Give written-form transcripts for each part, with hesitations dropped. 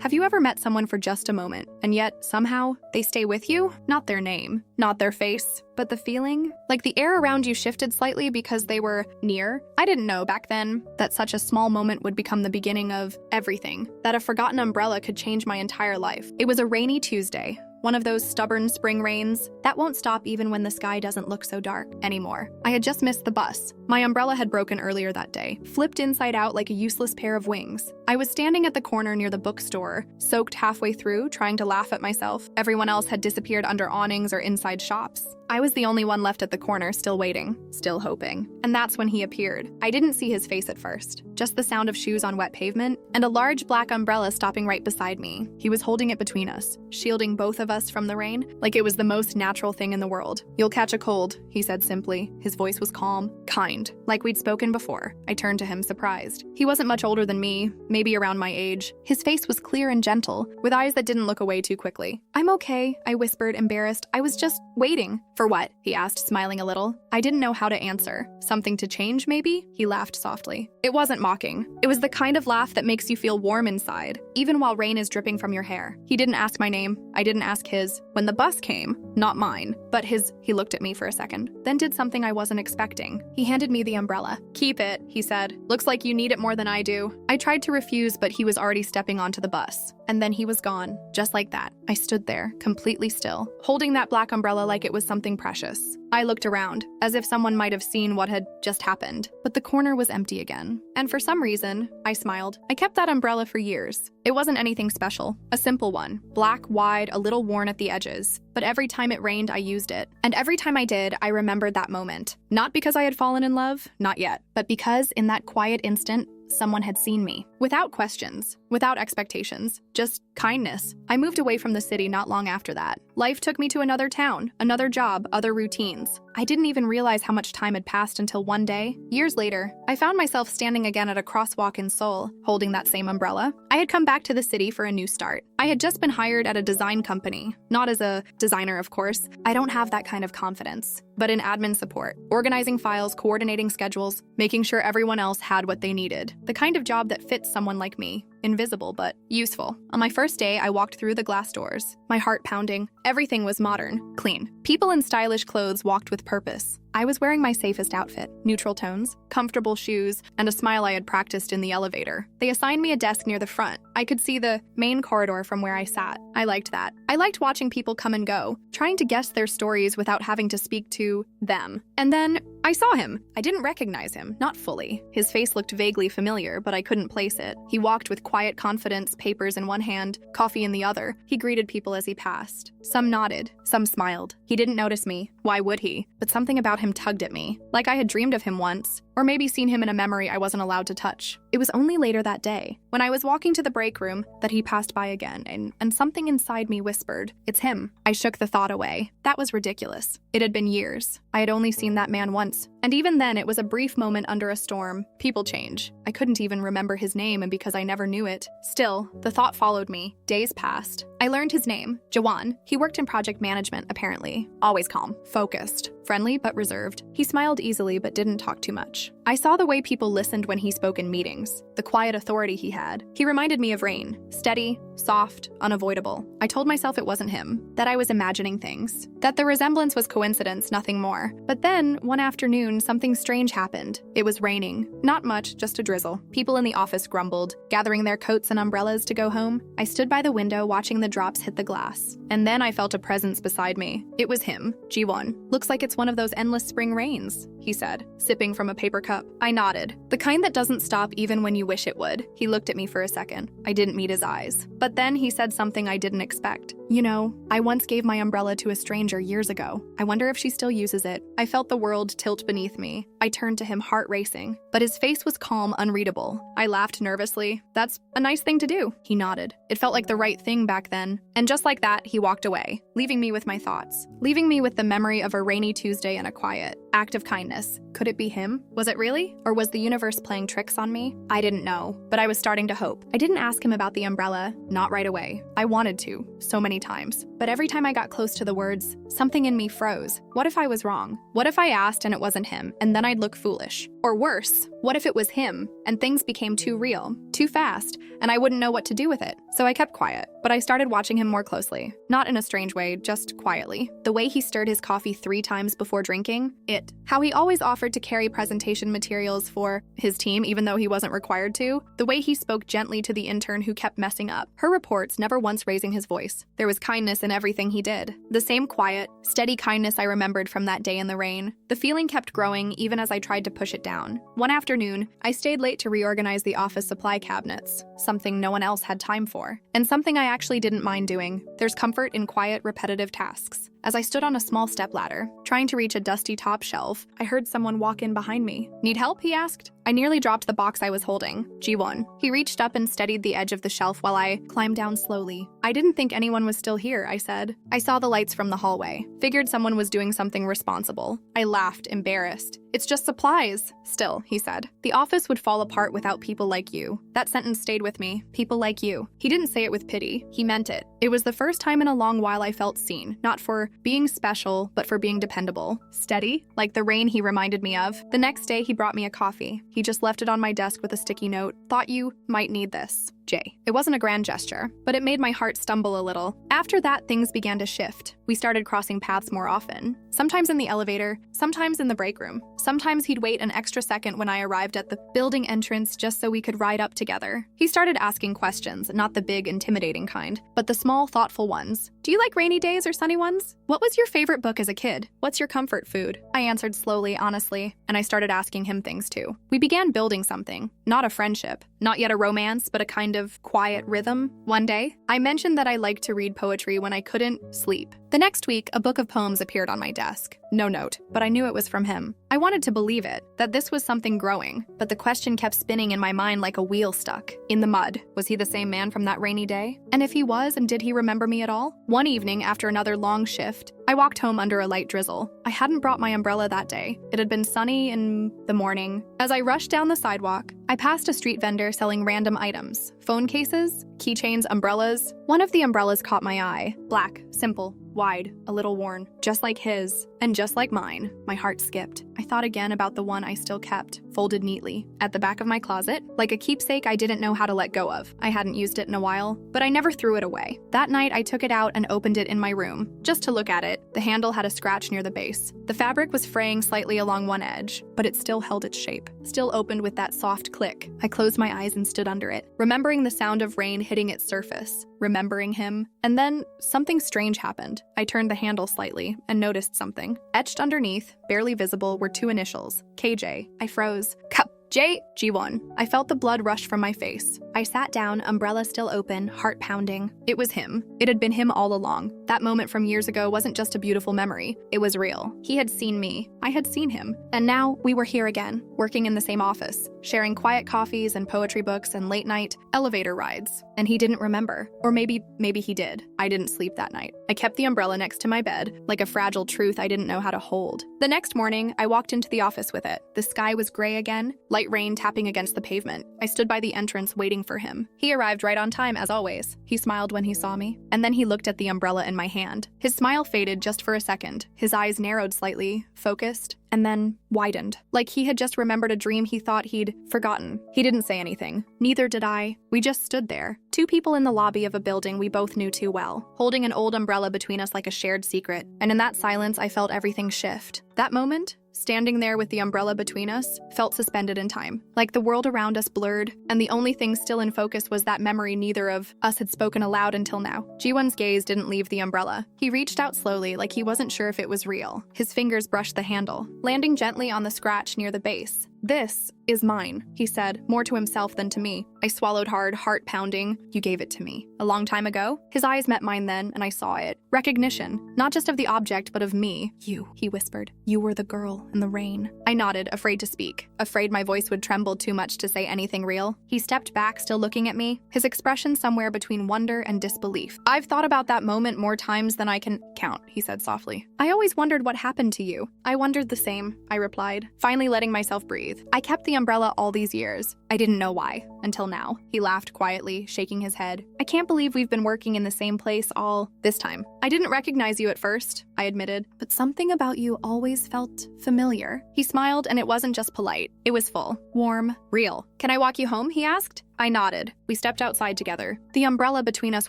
Have you ever met someone for just a moment, and yet, somehow, they stay with you? Not their name, not their face, but the feeling? Like the air around you shifted slightly because they were near? I didn't know back then that such a small moment would become the beginning of everything, that a forgotten umbrella could change my entire life. It was a rainy Tuesday. One of those stubborn spring rains that won't stop even when the sky doesn't look so dark anymore. I had just missed the bus. My umbrella had broken earlier that day, flipped inside out like a useless pair of wings. I was standing at the corner near the bookstore, soaked halfway through, trying to laugh at myself. Everyone else had disappeared under awnings or inside shops. I was the only one left at the corner, still waiting, still hoping. And that's when he appeared. I didn't see his face at first, just the sound of shoes on wet pavement and a large black umbrella stopping right beside me. He was holding it between us, shielding both of us from the rain, like it was the most natural thing in the world. "You'll catch a cold," he said simply. His voice was calm, kind, like we'd spoken before. I turned to him, surprised. He wasn't much older than me, maybe around my age. His face was clear and gentle, with eyes that didn't look away too quickly. "I'm okay," I whispered, embarrassed. "I was just waiting." "For what?" he asked, smiling a little. I didn't know how to answer. Something to change, maybe? He laughed softly. It wasn't mocking. It was the kind of laugh that makes you feel warm inside, even while rain is dripping from your hair. He didn't ask my name. I didn't ask his. When the bus came, not mine, but his, he looked at me for a second, then did something I wasn't expecting. He handed me the umbrella. "Keep it," he said. "Looks like you need it more than I do." I tried to refuse, but he was already stepping onto the bus. And then he was gone, just like that. I stood there, completely still, holding that black umbrella like it was something precious. I looked around, as if someone might have seen what had just happened, but the corner was empty again. And for some reason, I smiled. I kept that umbrella for years. It wasn't anything special, a simple one, black, wide, a little worn at the edges. But every time it rained, I used it. And every time I did, I remembered that moment. Not because I had fallen in love, not yet, but because in that quiet instant, someone had seen me. Without questions, without expectations, just kindness. I moved away from the city not long after that. Life took me to another town, another job, other routines. I didn't even realize how much time had passed until one day, years later, I found myself standing again at a crosswalk in Seoul, holding that same umbrella. I had come back to the city for a new start. I had just been hired at a design company. Not as a designer, of course. I don't have that kind of confidence. But in admin support, organizing files, coordinating schedules, making sure everyone else had what they needed. The kind of job that fits someone like me. Invisible, but useful. On my first day, I walked through the glass doors, my heart pounding. Everything was modern, clean. People in stylish clothes walked with purpose. I was wearing my safest outfit, neutral tones, comfortable shoes, and a smile I had practiced in the elevator. They assigned me a desk near the front. I could see the main corridor from where I sat. I liked that. I liked watching people come and go, trying to guess their stories without having to speak to them. And then I saw him. I didn't recognize him, not fully. His face looked vaguely familiar, but I couldn't place it. He walked with quiet confidence, papers in one hand, coffee in the other. He greeted people as he passed. Some nodded, some smiled. He didn't notice me. Why would he? But something about him tugged at me, like I had dreamed of him once, or maybe seen him in a memory I wasn't allowed to touch. It was only later that day, when I was walking to the break room, that he passed by again, and something inside me whispered, "It's him." I shook the thought away. That was ridiculous. It had been years. I had only seen that man once, and even then it was a brief moment under a storm. People change. I couldn't even remember his name, and because I never knew it. Still, the thought followed me. Days passed. I learned his name, Jawan. He worked in project management, apparently. Always calm, focused, friendly but reserved. He smiled easily but didn't talk too much. I saw the way people listened when he spoke in meetings, the quiet authority he had. He reminded me of Rain, steady, soft, unavoidable. I told myself it wasn't him, that I was imagining things, that the resemblance was coincidence, nothing more. But then, one afternoon, something strange happened. It was raining. Not much, just a drizzle. People in the office grumbled, gathering their coats and umbrellas to go home. I stood by the window watching the drops hit the glass. And then I felt a presence beside me. It was him, Jiwon. "Looks like it's one of those endless spring rains," he said, sipping from a paper cup. I nodded. "The kind that doesn't stop even when you wish it would." He looked at me for a second. I didn't meet his eyes. But then he said something I didn't expect. "You know, I once gave my umbrella to a stranger years ago. I wonder if she still uses it." I felt the world tilt beneath me. I turned to him, heart racing. But his face was calm, unreadable. I laughed nervously. "That's a nice thing to do." He nodded. It felt like the right thing back then. And just like that, he walked away, leaving me with my thoughts. Leaving me with the memory of a rainy Tuesday and a quiet act of kindness. Could it be him? Was it really? Or was the universe playing tricks on me? I didn't know, but I was starting to hope. I didn't ask him about the umbrella, not right away. I wanted to, so many times. But every time I got close to the words, something in me froze. What if I was wrong? What if I asked and it wasn't him, and then I'd look foolish? Or worse, What if it was him, and things became too real, too fast, and I wouldn't know what to do with it? So I kept quiet, but I started watching him more closely. Not in a strange way, just quietly. The way he stirred his coffee 3 times before drinking, it. How he always offered to carry presentation materials for his team even though he wasn't required to. The way he spoke gently to the intern who kept messing up. Her reports, never once raising his voice. There was kindness in everything he did. The same quiet, steady kindness I remembered from that day in the rain. The feeling kept growing even as I tried to push it down. One afternoon, I stayed late to reorganize the office supply cabinets, something no one else had time for, and something I actually didn't mind doing. There's comfort in quiet, repetitive tasks. As I stood on a small stepladder, trying to reach a dusty top shelf, I heard someone walk in behind me. "Need help?" he asked. I nearly dropped the box I was holding. G1. He reached up and steadied the edge of the shelf while I climbed down slowly. "I didn't think anyone was still here," I said. I saw the lights from the hallway. Figured someone was doing something responsible. I laughed, embarrassed. "It's just supplies." "Still," he said. "The office would fall apart without people like you." That sentence stayed with me. People like you. He didn't say it with pity. He meant it. It was the first time in a long while I felt seen, not for being special, but for being dependable. Steady, like the rain he reminded me of. The next day, he brought me a coffee. He just left it on my desk with a sticky note. "Thought you might need this. J." It wasn't a grand gesture, but it made my heart stumble a little. After that, things began to shift. We started crossing paths more often. Sometimes in the elevator, sometimes in the break room. Sometimes he'd wait an extra second when I arrived at the building entrance just so we could ride up together. He started asking questions, not the big, intimidating kind, but the small, thoughtful ones. "Do you like rainy days or sunny ones? What was your favorite book as a kid? What's your comfort food?" I answered slowly, honestly, and I started asking him things too. We began building something. Not a friendship, not yet a romance, but a kind of quiet rhythm. One day, I mentioned that I liked to read poetry when I couldn't sleep. The next week, a book of poems appeared on my desk. No note, but I knew it was from him. I wanted to believe it, that this was something growing, but the question kept spinning in my mind like a wheel stuck in the mud. Was he the same man from that rainy day? And if he was, and did he remember me at all? One evening, after another long shift, I walked home under a light drizzle. I hadn't brought my umbrella that day. It had been sunny in the morning. As I rushed down the sidewalk, I passed a street vendor selling random items. Phone cases, keychains, umbrellas. One of the umbrellas caught my eye. Black, simple, wide, a little worn. Just like his, and just like mine. My heart skipped. I thought again about the one I still kept, folded neatly, at the back of my closet, like a keepsake I didn't know how to let go of. I hadn't used it in a while, but I never threw it away. That night, I took it out and opened it in my room, just to look at it. The handle had a scratch near the base. The fabric was fraying slightly along one edge, but it still held its shape, still opened with that soft click. I closed my eyes and stood under it, remembering the sound of rain hitting its surface, remembering him. And then something strange happened. I turned the handle slightly and noticed something. Etched underneath, barely visible, were 2 initials, KJ. I froze. Cup. G1. I felt the blood rush from my face. I sat down, umbrella still open, heart pounding. It was him. It had been him all along. That moment from years ago wasn't just a beautiful memory. It was real. He had seen me. I had seen him. And now we were here again, working in the same office, sharing quiet coffees and poetry books and late-night elevator rides. And he didn't remember. Or maybe he did. I didn't sleep that night. I kept the umbrella next to my bed, like a fragile truth I didn't know how to hold. The next morning, I walked into the office with it. The sky was gray again, light rain tapping against the pavement. I stood by the entrance waiting for him. He arrived right on time, as always. He smiled when he saw me, and then he looked at the umbrella in my hand. His smile faded just for a second. His eyes narrowed slightly, focused, and then widened, like he had just remembered a dream he thought he'd forgotten. He didn't say anything. Neither did I. We just stood there. 2 people in the lobby of a building we both knew too well, holding an old umbrella between us like a shared secret. And in that silence, I felt everything shift. That moment, standing there with the umbrella between us, felt suspended in time, like the world around us blurred, and the only thing still in focus was that memory neither of us had spoken aloud until now. G1's gaze didn't leave the umbrella. He reached out slowly, like he wasn't sure if it was real. His fingers brushed the handle, landing gently on the scratch near the base. "This is mine," he said, more to himself than to me. I swallowed hard, heart pounding. "You gave it to me. A long time ago?" His eyes met mine then, and I saw it. Recognition, not just of the object, but of me. "You," he whispered. "You were the girl in the rain." I nodded, afraid to speak, afraid my voice would tremble too much to say anything real. He stepped back, still looking at me, his expression somewhere between wonder and disbelief. "I've thought about that moment more times than I can count," he said softly. "I always wondered what happened to you." "I wondered the same," I replied, finally letting myself breathe. breathe. I kept the umbrella all these years. I didn't know why, until now. He laughed quietly, shaking his head. I can't believe we've been working in the same place all this time. I didn't recognize you at first, I admitted, but something about you always felt familiar. He smiled, and it wasn't just polite. It was full, warm, real. Can I walk you home? He asked. I nodded. We stepped outside together, the umbrella between us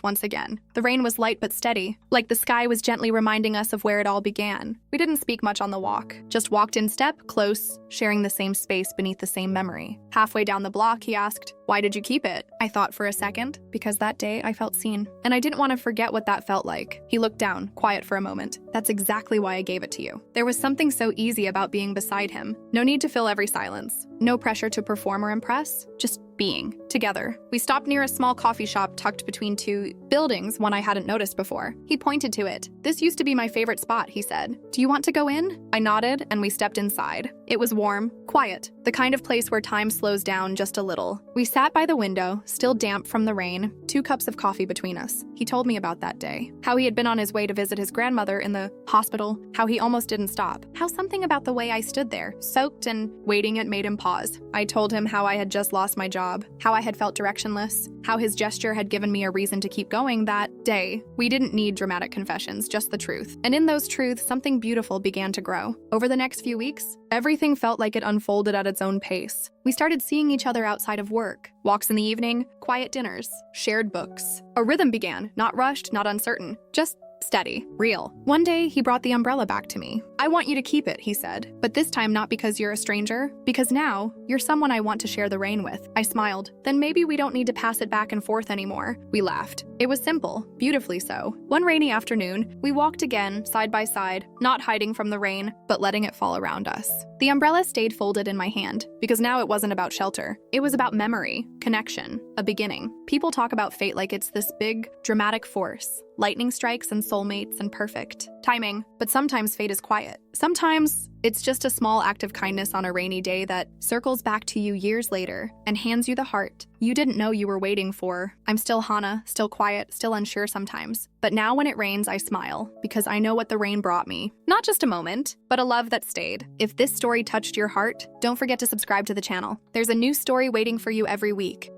once again. The rain was light but steady, like the sky was gently reminding us of where it all began. We didn't speak much on the walk, just walked in step, close, sharing the same space beneath the same memory. Halfway down the block, he asked, "Why did you keep it?" I thought for a second, because that day I felt seen, and I didn't want to forget what that felt like. He looked down, quiet for a moment. "That's exactly why I gave it to you." There was something so easy about being beside him. No need to fill every silence. No pressure to perform or impress, just being together. We stopped near a small coffee shop tucked between two buildings, one I hadn't noticed before. He pointed to it. "This used to be my favorite spot," he said. "Do you want to go in?" I nodded, and we stepped inside. It was warm, quiet, the kind of place where time slows down just a little. We sat by the window, still damp from the rain, 2 cups of coffee between us. He told me about that day, how he had been on his way to visit his grandmother in the hospital, how he almost didn't stop, how something about the way I stood there, soaked and waiting, it made him pause. I told him how I had just lost my job, how I had felt directionless, how his gesture had given me a reason to keep going that day. We didn't need dramatic confessions, just the truth. And in those truths, something beautiful began to grow. Over the next few weeks, everything felt like it unfolded at its own pace. We started seeing each other outside of work, walks in the evening, quiet dinners, shared books. A rhythm began, not rushed, not uncertain, just steady, real. One day, he brought the umbrella back to me. "I want you to keep it," he said, "but this time not because you're a stranger, because now you're someone I want to share the rain with." I smiled. "Then maybe we don't need to pass it back and forth anymore." We laughed. It was simple, beautifully so. One rainy afternoon, we walked again, side by side, not hiding from the rain, but letting it fall around us. The umbrella stayed folded in my hand, because now it wasn't about shelter. It was about memory, connection, a beginning. People talk about fate like it's this big, dramatic force. Lightning strikes and soulmates and perfect timing, but sometimes fate is quiet. Sometimes it's just a small act of kindness on a rainy day that circles back to you years later and hands you the heart you didn't know you were waiting for. I'm still Hana, still quiet, still unsure sometimes. But now when it rains, I smile, because I know what the rain brought me. Not just a moment, but a love that stayed. If this story touched your heart, don't forget to subscribe to the channel. There's a new story waiting for you every week.